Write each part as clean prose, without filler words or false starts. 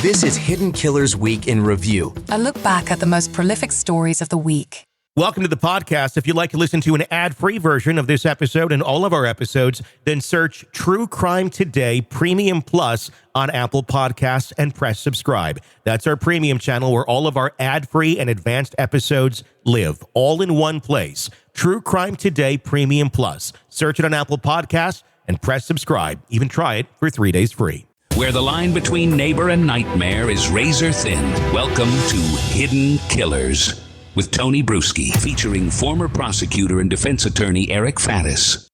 This is Hidden Killers Week in Review. A look back at the most prolific stories of the week. Welcome to the podcast. If you'd like to listen to an ad-free version of this episode and all of our episodes, then search True Crime Today Premium Plus on Apple Podcasts and press subscribe. That's our premium channel where all of our ad-free and advanced episodes live, all in one place. True Crime Today Premium Plus. Search it on Apple Podcasts and press subscribe. Even try it for 3 days free. Where the line between neighbor and nightmare is razor thin. Welcome to Hidden Killers with Tony Brueski, featuring former prosecutor and defense attorney Eric Faddis.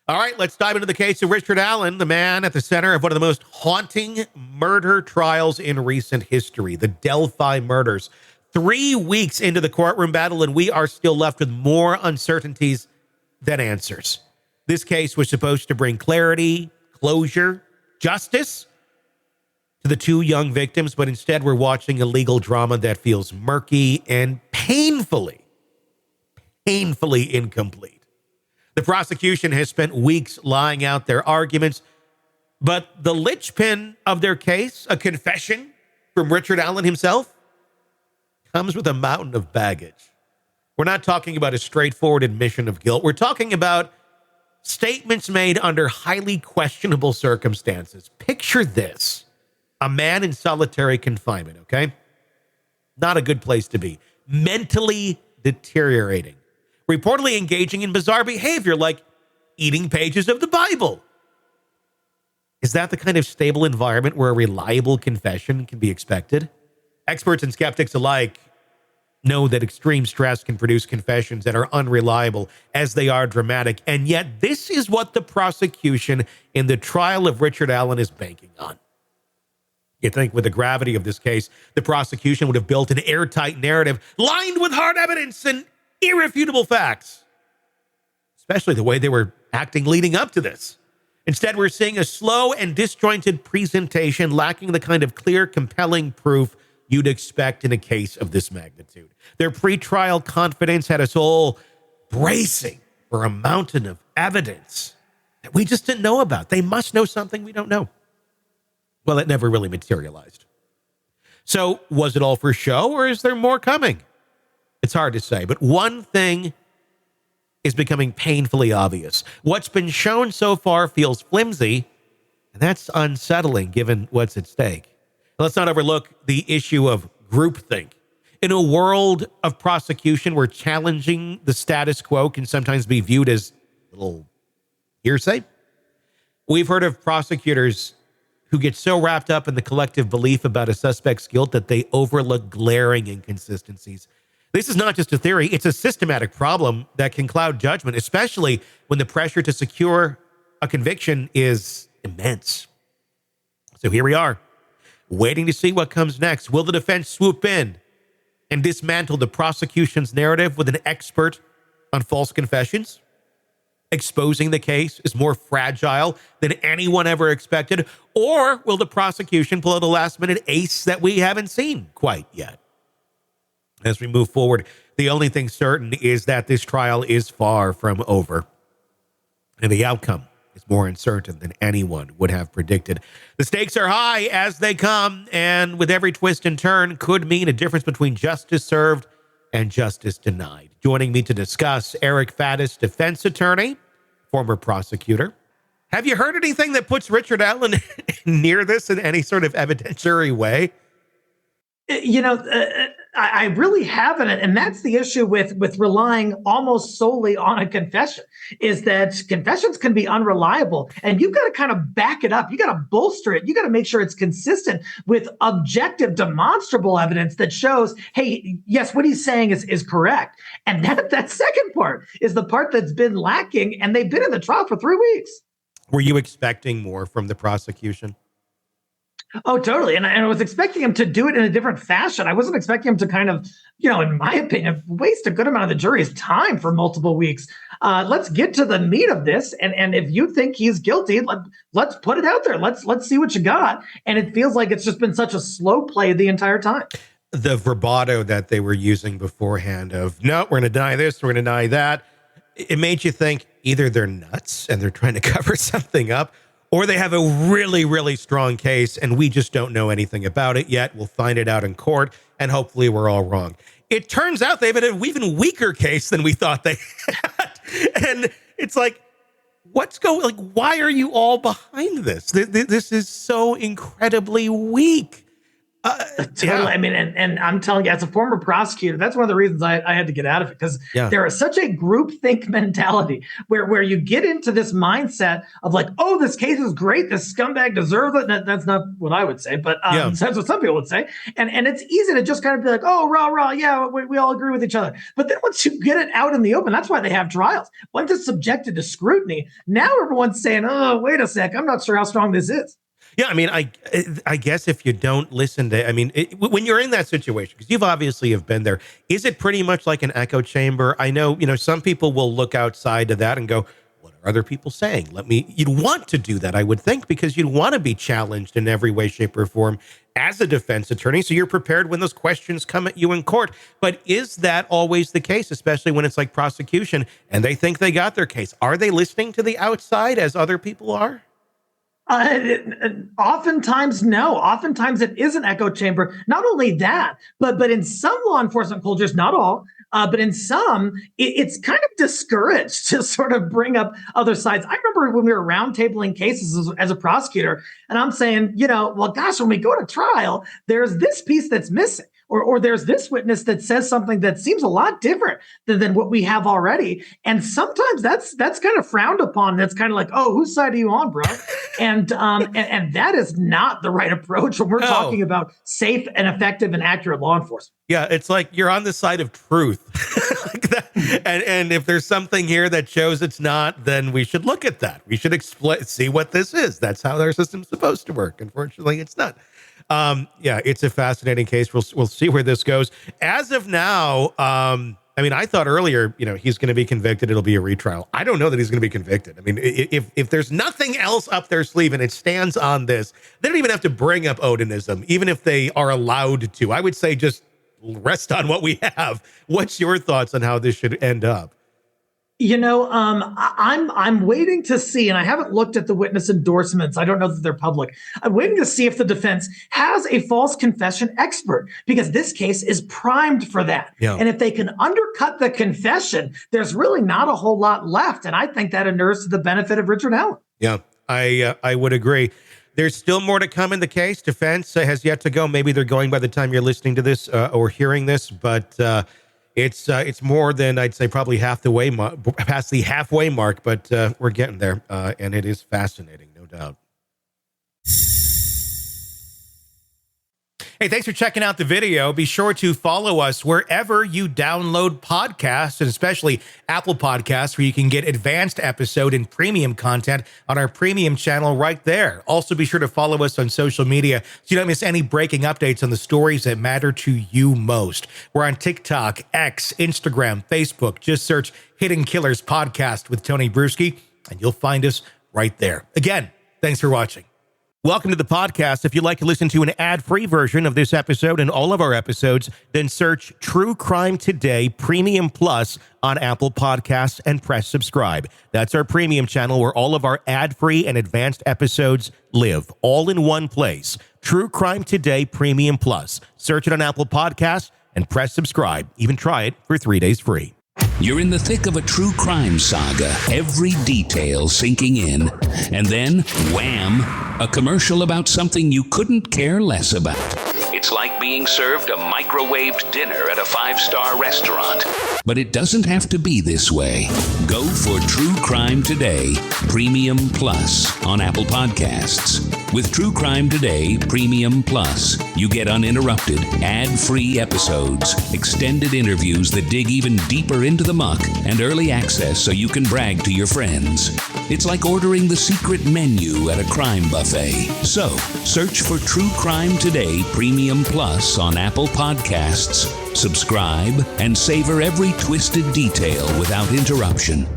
All right, let's dive into the case of Richard Allen, the man at the center of one of the most haunting murder trials in recent history, the Delphi murders. 3 weeks into the courtroom battle, and we are still left with more uncertainties than answers. This case was supposed to bring clarity, closure, justice to the 2 young victims, but instead we're watching a legal drama that feels murky and painfully incomplete. The prosecution has spent weeks lying out their arguments, but the linchpin of their case, a confession from Richard Allen himself, comes with a mountain of baggage. We're not talking about a straightforward admission of guilt. We're talking about statements made under highly questionable circumstances. Picture this. A man in solitary confinement, okay? Not a good place to be. Mentally deteriorating. Reportedly engaging in bizarre behavior like eating pages of the Bible. Is that the kind of stable environment where a reliable confession can be expected? Experts and skeptics alike know that extreme stress can produce confessions that are unreliable as they are dramatic. And yet this is what the prosecution in the trial of Richard Allen is banking on. You think with the gravity of this case, the prosecution would have built an airtight narrative lined with hard evidence and irrefutable facts, especially the way they were acting leading up to this. Instead, we're seeing a slow and disjointed presentation lacking the kind of clear, compelling proof you'd expect in a case of this magnitude. Their pretrial confidence had us all bracing for a mountain of evidence that we just didn't know about. They must know something we don't know. Well, it never really materialized. So was it all for show, or is there more coming? It's hard to say, but one thing is becoming painfully obvious. What's been shown so far feels flimsy, and that's unsettling given what's at stake. Let's not overlook the issue of groupthink. In a world of prosecution where challenging the status quo can sometimes be viewed as a little hearsay, we've heard of prosecutors who get so wrapped up in the collective belief about a suspect's guilt that they overlook glaring inconsistencies. This is not just a theory, it's a systematic problem that can cloud judgment, especially when the pressure to secure a conviction is immense. So here we are, waiting to see what comes next. Will the defense swoop in and dismantle the prosecution's narrative with an expert on false confessions, exposing the case is more fragile than anyone ever expected? Or will the prosecution pull out a last-minute ace that we haven't seen quite yet? As we move forward, the only thing certain is that this trial is far from over, and the outcome is more uncertain than anyone would have predicted. The stakes are high as they come, and with every twist and turn could mean a difference between justice served and justice denied. Joining me to discuss, Eric Faddis, defense attorney, former prosecutor. Have you heard anything that puts Richard Allen near this in any sort of evidentiary way? I really haven't. And that's the issue with relying almost solely on a confession, is that confessions can be unreliable, and you've got to kind of back it up. You got to bolster it. You got to make sure it's consistent with objective, demonstrable evidence that shows, hey, yes, what he's saying is correct. And that second part is the part that's been lacking, and they've been in the trial for 3 weeks. Were you expecting more from the prosecution? Oh, totally. And I was expecting him to do it in a different fashion. I wasn't expecting him to kind of, in my opinion, waste a good amount of the jury's time for multiple weeks. Let's get to the meat of this. And if you think he's guilty, let's put it out there. Let's see what you got. And it feels like it's just been such a slow play the entire time. The bravado that they were using beforehand of, no, we're going to deny this, we're going to deny that. It made you think either they're nuts and they're trying to cover something up, or they have a really, really strong case and we just don't know anything about it yet. We'll find it out in court and hopefully we're all wrong. It turns out they have an even weaker case than we thought they had. And it's like, why are you all behind this? This is so incredibly weak. Totally. Yeah. I mean, and I'm telling you, as a former prosecutor, that's one of the reasons I had to get out of it, because there is such a groupthink mentality where you get into this mindset of like, oh, this case is great, this scumbag deserves it. That's not what I would say, but that's what some people would say. And it's easy to just kind of be like, oh, rah, yeah, we all agree with each other. But then once you get it out in the open, that's why they have trials. Once it's subjected to scrutiny, now everyone's saying, oh, wait a sec, I'm not sure how strong this is. Yeah, I mean, I guess if you don't listen to, when you're in that situation, because you've obviously have been there, is it pretty much like an echo chamber? I know, some people will look outside to that and go, what are other people saying? You'd want to do that, I would think, because you'd want to be challenged in every way, shape, or form as a defense attorney, so you're prepared when those questions come at you in court. But is that always the case, especially when it's like prosecution and they think they got their case? Are they listening to the outside as other people are? Oftentimes, no. Oftentimes it is an echo chamber. Not only that, but in some law enforcement cultures, not all, but in some, it's kind of discouraged to sort of bring up other sides. I remember when we were roundtabling cases as a prosecutor, and I'm saying, well, gosh, when we go to trial, there's this piece that's missing. Or there's this witness that says something that seems a lot different than what we have already. And sometimes that's kind of frowned upon. That's kind of like, oh, whose side are you on, bro? And that is not the right approach when we're talking about safe and effective and accurate law enforcement. Yeah, it's like you're on the side of truth. Like that. And if there's something here that shows it's not, then we should look at that. We should see what this is. That's how their system's supposed to work. Unfortunately, it's not. It's a fascinating case. We'll see where this goes. As of now, I thought earlier, he's going to be convicted. It'll be a retrial. I don't know that he's going to be convicted. I mean, if there's nothing else up their sleeve and it stands on this, they don't even have to bring up Odinism, even if they are allowed to. I would say just rest on what we have. What's your thoughts on how this should end up? I'm waiting to see, and I haven't looked at the witness endorsements. I don't know that they're public. I'm waiting to see if the defense has a false confession expert, because this case is primed for that. Yeah. And if they can undercut the confession, there's really not a whole lot left. And I think that inures to the benefit of Richard Allen. Yeah, I would agree. There's still more to come in the case. Defense has yet to go. Maybe they're going by the time you're listening to this or hearing this, but it's more than, I'd say, probably past the halfway mark, but we're getting there, and it is fascinating, no doubt. Hey, thanks for checking out the video. Be sure to follow us wherever you download podcasts, and especially Apple Podcasts, where you can get advanced episode and premium content on our premium channel right there. Also, be sure to follow us on social media so you don't miss any breaking updates on the stories that matter to you most. We're on TikTok, X, Instagram, Facebook. Just search Hidden Killers Podcast with Tony Brueski, and you'll find us right there. Again, thanks for watching. Welcome to the podcast. If you'd like to listen to an ad-free version of this episode and all of our episodes, then search True Crime Today Premium Plus on Apple Podcasts and press subscribe. That's our premium channel where all of our ad-free and advanced episodes live, all in one place. True Crime Today Premium Plus. Search it on Apple Podcasts and press subscribe. Even try it for 3 days free. You're in the thick of a true crime saga, every detail sinking in, and then, wham, a commercial about something you couldn't care less about. It's like being served a microwaved dinner at a 5-star restaurant. But it doesn't have to be this way. Go for True Crime Today Premium Plus on Apple Podcasts. With True Crime Today Premium Plus, you get uninterrupted, ad-free episodes, extended interviews that dig even deeper into the muck, and early access so you can brag to your friends. It's like ordering the secret menu at a crime buffet. So, search for True Crime Today Premium Plus on Apple Podcasts, subscribe, and savor every twisted detail without interruption.